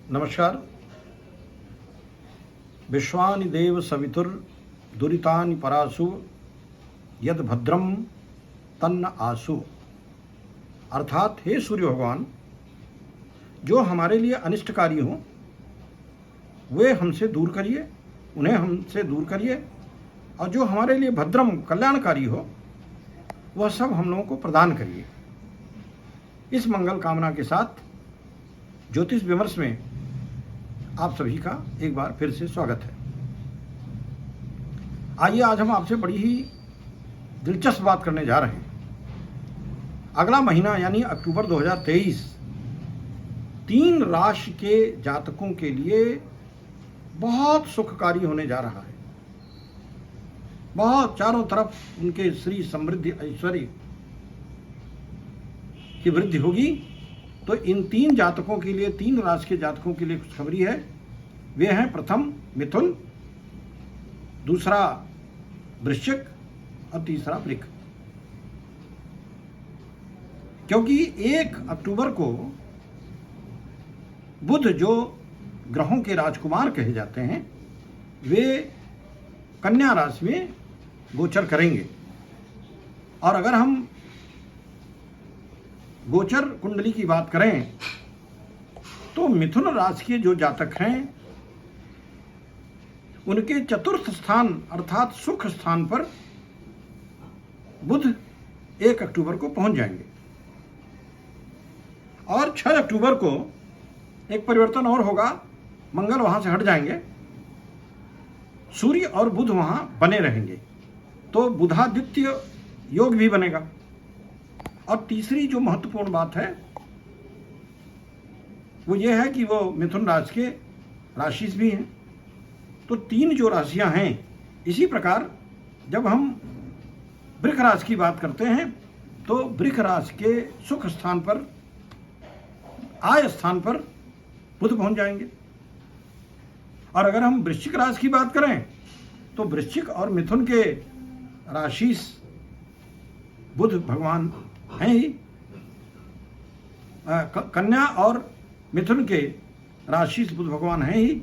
नमस्कार। विश्वानि देव सवितुर दुरितानि परासु यद भद्रम तन्न आसु। अर्थात हे सूर्य भगवान, जो हमारे लिए अनिष्टकारी हो वे हमसे दूर करिए, उन्हें हमसे दूर करिए, और जो हमारे लिए भद्रम कल्याणकारी हो वह सब हम लोगों को प्रदान करिए। इस मंगल कामना के साथ ज्योतिष विमर्श में आप सभी का एक बार फिर से स्वागत है। आइए आज हम आपसे बड़ी ही दिलचस्प बात करने जा रहे हैं। अगला महीना यानी अक्टूबर 2023 3 राशि के जातकों के लिए बहुत सुखकारी होने जा रहा है। बहुत चारों तरफ उनके श्री समृद्धि ऐश्वर्य की वृद्धि होगी। तो इन 3 जातकों के लिए, 3 राशि के जातकों के लिए खुशखबरी है। वे हैं प्रथम मिथुन, दूसरा वृश्चिक और तीसरा वृक। क्योंकि 1 अक्टूबर को बुध, जो ग्रहों के राजकुमार कहे जाते हैं, वे कन्या राशि में गोचर करेंगे। और अगर हम गोचर कुंडली की बात करें तो मिथुन राशि के जो जातक हैं उनके चतुर्थ स्थान अर्थात सुख स्थान पर बुध 1 अक्टूबर को पहुंच जाएंगे। और 6 अक्टूबर को एक परिवर्तन और होगा, मंगल वहां से हट जाएंगे, सूर्य और बुध वहां बने रहेंगे, तो बुधादित्य योग भी बनेगा। और तीसरी जो महत्वपूर्ण बात है वो ये है कि वो मिथुन राशि के राशि भी हैं। तो 3 जो राशियां हैं, इसी प्रकार जब हम वृक राशि की बात करते हैं तो वृक राशि के सुख स्थान पर, आय स्थान पर बुध पहुंच जाएंगे। और अगर हम वृश्चिक राशि की बात करें तो वृश्चिक और मिथुन के राशि बुध भगवान हैं ही। कन्या और मिथुन के राशि बुध भगवान हैं ही।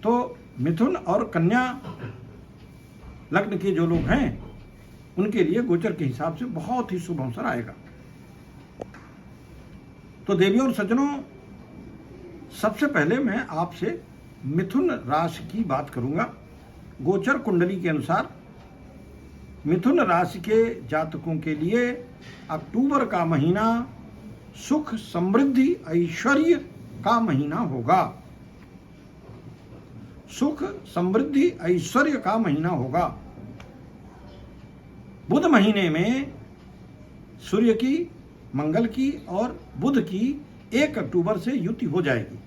तो मिथुन और कन्या लग्न के जो लोग हैं उनके लिए गोचर के हिसाब से बहुत ही शुभ अवसर आएगा। तो देवियों और सज्जनों, सबसे पहले मैं आपसे मिथुन राशि की बात करूंगा। गोचर कुंडली के अनुसार मिथुन राशि के जातकों के लिए अक्टूबर का महीना सुख, समृद्धि, ऐश्वर्य का महीना होगा। सुख, समृद्धि, ऐश्वर्य का महीना होगा। बुध महीने में सूर्य की, मंगल की और बुध की 1 अक्टूबर से युति हो जाएगी।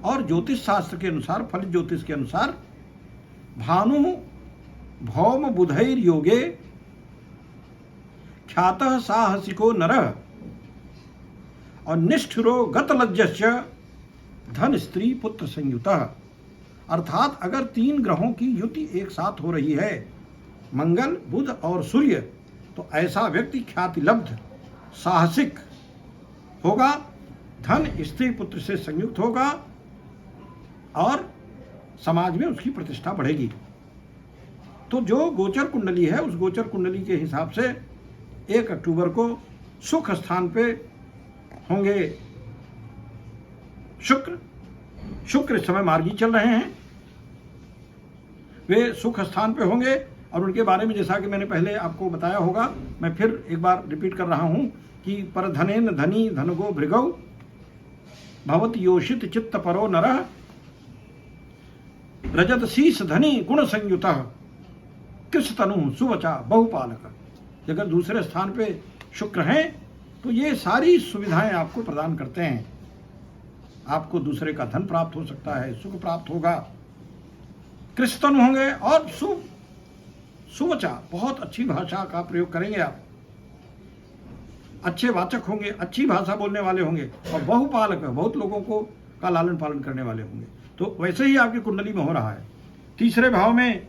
और ज्योतिष शास्त्र के अनुसार, फलित ज्योतिष के अनुसार, भानु भौम बुधैर योगे ख्यातः साहसिको नरः और निष्ठुरो गतलज्जश्च धन स्त्री पुत्र संयुतः। अर्थात अगर 3 ग्रहों की युति एक साथ हो रही है, मंगल, बुध और सूर्य, तो ऐसा व्यक्ति ख्यातिलब्ध, साहसिक होगा, धन स्त्री पुत्र से संयुक्त होगा और समाज में उसकी प्रतिष्ठा बढ़ेगी। तो जो गोचर कुंडली है, उस गोचर कुंडली के हिसाब से 1 अक्टूबर को सुख स्थान पे होंगे शुक्र इस समय मार्गी चल रहे हैं, वे सुख स्थान पे होंगे। और उनके बारे में जैसा कि मैंने पहले आपको बताया होगा, मैं फिर एक बार रिपीट कर रहा हूं कि पर धनेन धनी धनगो भृगौ भवति योषित चित्त परो नरः रजत शीस धनी गुण संयुतः कृष्ण तनु सुवचा बहुपालक। अगर दूसरे स्थान पे शुक्र हैं तो ये सारी सुविधाएं आपको प्रदान करते हैं। आपको दूसरे का धन प्राप्त हो सकता है, सुख प्राप्त होगा, कृष्ण तनु होंगे और सुवचा, बहुत अच्छी भाषा का प्रयोग करेंगे आप, अच्छे वाचक होंगे, अच्छी भाषा बोलने वाले होंगे, और बहुपालक, बहुत लोगों को का लालन पालन करने वाले होंगे। तो वैसे ही आपकी कुंडली में हो रहा है। तीसरे भाव में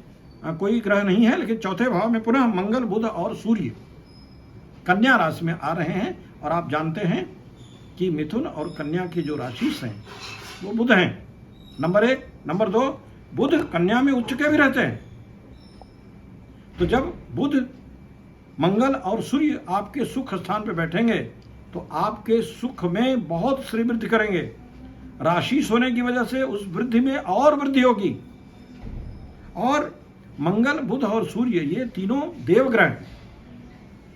कोई ग्रह नहीं है, लेकिन चौथे भाव में पुनः मंगल, बुध और सूर्य कन्या राशि में आ रहे हैं। और आप जानते हैं कि मिथुन और कन्या की जो राशि हैं वो बुध हैं, नंबर 1। नंबर 2, बुध कन्या में उच्च के भी रहते हैं। तो जब बुध, मंगल और सूर्य आपके सुख स्थान पे बैठेंगे तो आपके सुख में बहुत श्री वृद्धि करेंगे। राशि सोने की वजह से उस वृद्धि में और वृद्धि होगी। और मंगल, बुध और सूर्य ये तीनों देवग्रह हैं।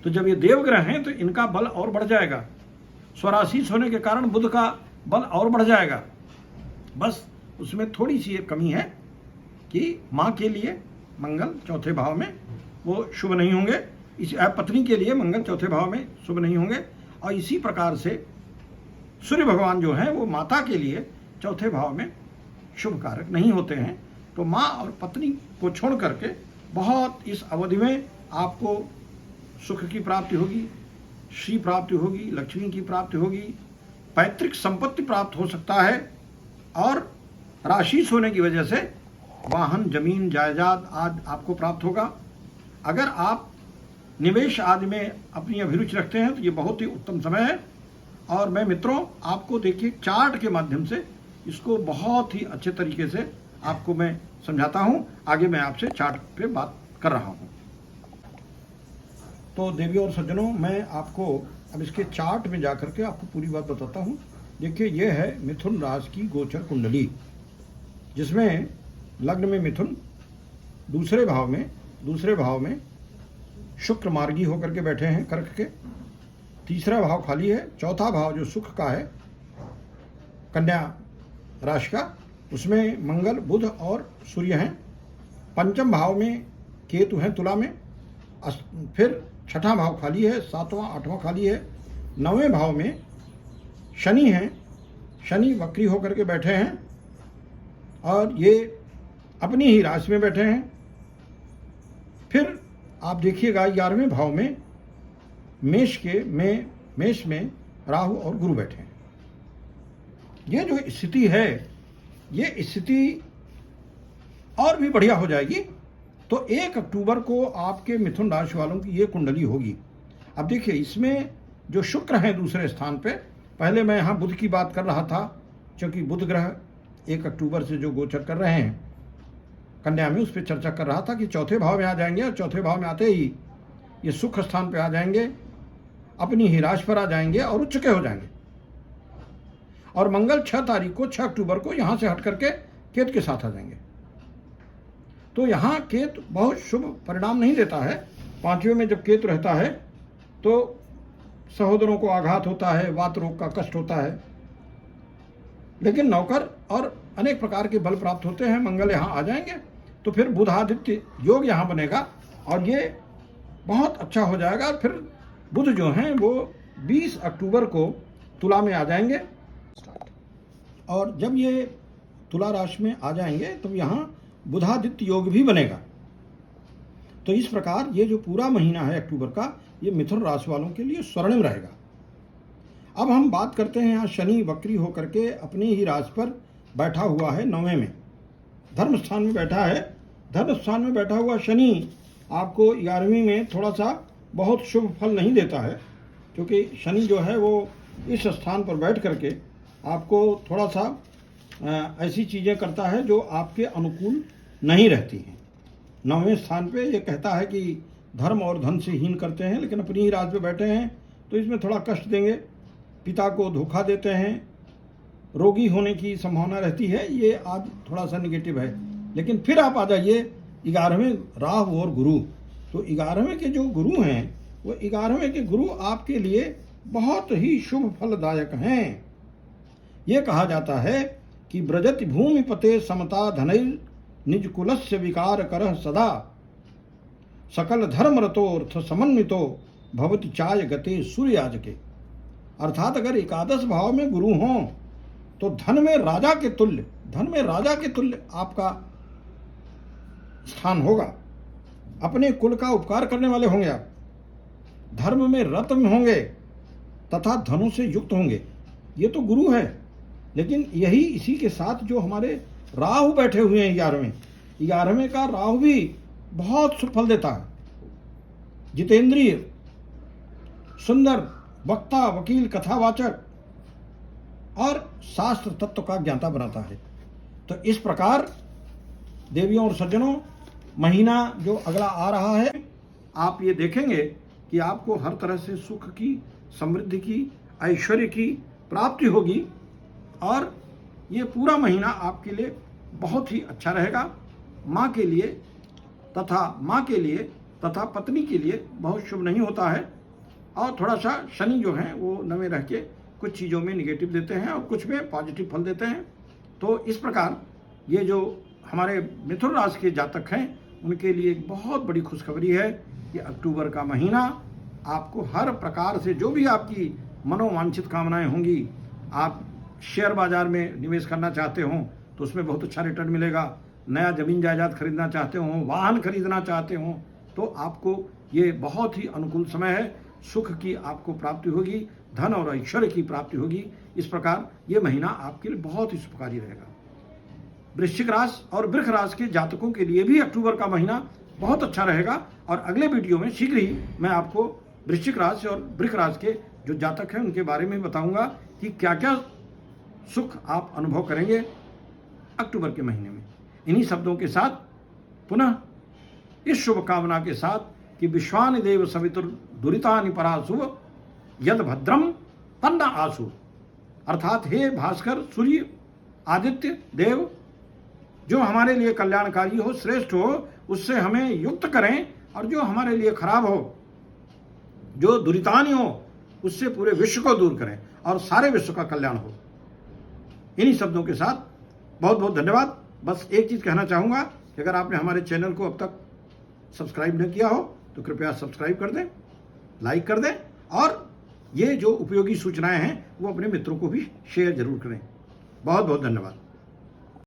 तो जब ये देवग्रह हैं तो इनका बल और बढ़ जाएगा। स्वराशि होने के कारण बुध का बल और बढ़ जाएगा। बस उसमें थोड़ी सी एक कमी है कि माँ के लिए मंगल चौथे भाव में वो शुभ नहीं होंगे, इस पत्नी के लिए मंगल चौथे भाव में शुभ नहीं होंगे। और इसी प्रकार से सूर्य भगवान जो हैं वो माता के लिए चौथे भाव में शुभ कारक नहीं होते हैं। तो माँ और पत्नी को छोड़ करके बहुत इस अवधि में आपको सुख की प्राप्ति होगी, श्री प्राप्ति होगी, लक्ष्मी की प्राप्ति होगी, पैतृक संपत्ति प्राप्त हो सकता है। और राशि होने की वजह से वाहन, जमीन, जायदाद आदि आपको प्राप्त होगा। अगर आप निवेश आदि में अपनी अभिरुचि रखते हैं तो ये बहुत ही उत्तम समय है। और मैं मित्रों आपको देखिए चार्ट के माध्यम से इसको बहुत ही अच्छे तरीके से आपको मैं समझाता हूँ। आगे मैं आपसे चार्ट पे बात कर रहा हूँ। तो देवियों और सज्जनों, मैं आपको अब इसके चार्ट में जाकर के आपको पूरी बात बताता हूँ। देखिए ये है मिथुन राशि की गोचर कुंडली, जिसमें लग्न में मिथुन, दूसरे भाव में शुक्र मार्गी होकर के बैठे हैं कर्क के, तीसरा भाव खाली है, चौथा भाव जो सुख का है कन्या राशि का, उसमें मंगल, बुध और सूर्य हैं। पंचम भाव में केतु हैं तुला में, फिर छठा भाव खाली है, सातवां आठवां खाली है। नवें भाव में शनि हैं, शनि वक्री होकर के बैठे हैं और ये अपनी ही राशि में बैठे हैं। फिर आप देखिएगा 11वें भाव में मेष में राहु और गुरु बैठे हैं। ये जो स्थिति है, ये स्थिति और भी बढ़िया हो जाएगी। तो 1 अक्टूबर को आपके मिथुन राशि वालों की ये कुंडली होगी। अब देखिए इसमें जो शुक्र हैं दूसरे स्थान पे, पहले मैं यहाँ बुध की बात कर रहा था, क्योंकि बुध ग्रह 1 अक्टूबर से जो गोचर कर रहे हैं कन्या में, उस पर चर्चा कर रहा था कि चौथे भाव में आ जाएंगे और चौथे भाव में आते ही ये सुख स्थान पे आ जाएंगे, अपनी ही राशि पर आ जाएंगे और उच्च के हो जाएंगे। और मंगल 6 अक्टूबर को यहाँ से हट करके केतु के साथ आ जाएंगे। तो यहाँ केतु बहुत शुभ परिणाम नहीं देता है। 5वें में जब केतु रहता है तो सहोदरों को आघात होता है, वात रोग का कष्ट होता है, लेकिन नौकर और अनेक प्रकार के बल प्राप्त होते हैं। मंगल यहाँ आ जाएंगे तो फिर बुधादित्य योग यहाँ बनेगा और ये बहुत अच्छा हो जाएगा। फिर बुध जो हैं वो 20 अक्टूबर को तुला में आ जाएंगे और जब ये तुला राशि में आ जाएंगे तो यहाँ बुधादित्य योग भी बनेगा। तो इस प्रकार ये जो पूरा महीना है अक्टूबर का, ये मिथुन राशि वालों के लिए स्वर्णिम रहेगा। अब हम बात करते हैं यहाँ शनि वक्री होकर के अपनी ही राशि पर बैठा हुआ है, 9वें में धर्म स्थान में बैठा है। धर्म स्थान में बैठा हुआ शनि आपको 11वीं में थोड़ा सा बहुत शुभ फल नहीं देता है, क्योंकि शनि जो है वो इस स्थान पर बैठ करके आपको थोड़ा सा ऐसी चीज़ें करता है जो आपके अनुकूल नहीं रहती हैं। 9वें स्थान पे ये कहता है कि धर्म और धन से हीन करते हैं, लेकिन अपनी ही राज पे बैठे हैं तो इसमें थोड़ा कष्ट देंगे, पिता को धोखा देते हैं, रोगी होने की संभावना रहती है। ये आज थोड़ा सा निगेटिव है। लेकिन फिर आप आ जाइए 11वें राहु और गुरु। तो 11वें के जो गुरु हैं वो 11वें के गुरु आपके लिए बहुत ही शुभ फलदायक हैं। ये कहा जाता है कि ब्रजति भूमिपते समता धनैर निज कुलस्य विकार करह सदा सकल धर्म रतोर्थ समन्वितो भवति चाय गते सूर्याज के। अर्थात अगर एकादश भाव में गुरु हों तो धन में राजा के तुल्य आपका स्थान होगा। अपने कुल का उपकार करने वाले होंगे आप, धर्म में रत में होंगे तथा धनों से युक्त होंगे। ये तो गुरु है, लेकिन यही इसी के साथ जो हमारे राहु बैठे हुए हैं 11वें का राहु भी बहुत सुफल देता है। जितेंद्रिय, सुंदर, वक्ता, वकील, कथावाचक, और शास्त्र तत्व का ज्ञाता बनाता है। तो इस प्रकार देवियों और सज्जनों, महीना जो अगला आ रहा है, आप ये देखेंगे कि आपको हर तरह से सुख की, समृद्धि की, ऐश्वर्य की प्राप्ति होगी और ये पूरा महीना आपके लिए बहुत ही अच्छा रहेगा। माँ के लिए तथा पत्नी के लिए बहुत शुभ नहीं होता है और थोड़ा सा शनि जो है वो नवे रह के कुछ चीज़ों में निगेटिव देते हैं और कुछ में पॉजिटिव फल देते हैं। तो इस प्रकार ये जो हमारे मिथुन राशि के जातक हैं उनके लिए एक बहुत बड़ी खुशखबरी है कि अक्टूबर का महीना आपको हर प्रकार से जो भी आपकी मनोवांछित कामनाएं होंगी, आप शेयर बाजार में निवेश करना चाहते हो तो उसमें बहुत अच्छा रिटर्न मिलेगा, नया ज़मीन जायदाद खरीदना चाहते हो, वाहन खरीदना चाहते हो, तो आपको ये बहुत ही अनुकूल समय है। सुख की आपको प्राप्ति होगी, धन और ऐश्वर्य की प्राप्ति होगी। इस प्रकार ये महीना आपके लिए बहुत ही शुभकारी रहेगा। वृश्चिक राशि और वृष राशि के जातकों के लिए भी अक्टूबर का महीना बहुत अच्छा रहेगा और अगले वीडियो में शीघ्र ही मैं आपको वृश्चिक राशि और वृष राशि के जो जातक हैं उनके बारे में बताऊंगा कि क्या क्या सुख आप अनुभव करेंगे अक्टूबर के महीने में। इन्हीं शब्दों के साथ पुनः इस शुभकामना के साथ कि विश्वानि देव सवितुर दुरितानि पराशुभ यद भद्रम तन्ना आशु, अर्थात हे भास्कर, सूर्य, आदित्य देव, जो हमारे लिए कल्याणकारी हो, श्रेष्ठ हो, उससे हमें युक्त करें और जो हमारे लिए खराब हो, जो दुरितानि हो, उससे पूरे विश्व को दूर करें और सारे विश्व का कल्याण हो। इन्हीं शब्दों के साथ बहुत बहुत धन्यवाद। बस एक चीज़ कहना चाहूँगा कि अगर आपने हमारे चैनल को अब तक सब्सक्राइब न किया हो तो कृपया सब्सक्राइब कर दें, लाइक कर दें और ये जो उपयोगी सूचनाएं हैं वो अपने मित्रों को भी शेयर जरूर करें। बहुत बहुत धन्यवाद।